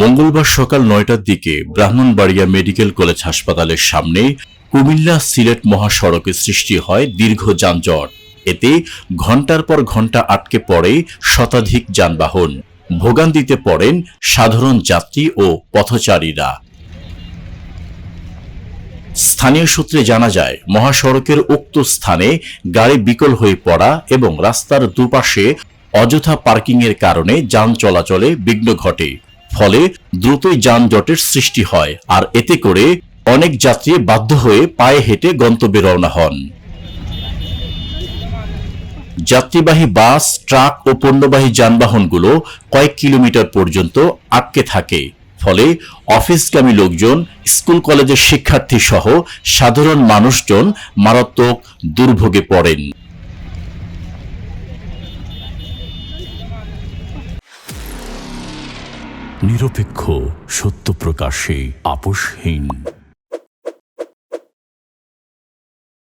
মঙ্গলবার সকাল ৯টার দিকে ব্রাহ্মণবাড়িয়া মেডিকেল কলেজ হাসপাতালের সামনে কুমিল্লা সিলেট মহাসড়কে সৃষ্টি হয় দীর্ঘ যানজট। এতে ঘণ্টার পর ঘণ্টা আটকে পড়ে শতাধিক যানবাহন। ভোগান্তিতে পড়েন সাধারণ যাত্রী ও পথচারীরা। স্থানীয় সূত্রে জানা যায়, মহাসড়কের উক্ত স্থানে গাড়ি বিকল হয়ে পড়া এবং রাস্তার দুপাশে অযথা পার্কিংয়ের কারণে যান চলাচলে বিঘ্ন ঘটে। ফলে দ্রুতই যানজটের সৃষ্টি হয়, আর এতে করে অনেক যাত্রী বাধ্য হয়ে পায়ে হেঁটে গন্তব্যে রওনা হন। যাত্রীবাহী বাস, ট্রাক ও পণ্যবাহী যানবাহনগুলো কয়েক কিলোমিটার পর্যন্ত আটকে থাকে। ফলে অফিসগামী লোকজন, স্কুল কলেজের শিক্ষার্থী সহ সাধারণ মানুষজন মারাত্মক দুর্ভোগে পড়েন। নিরপেক্ষ, সত্য প্রকাশে আপোষহীন।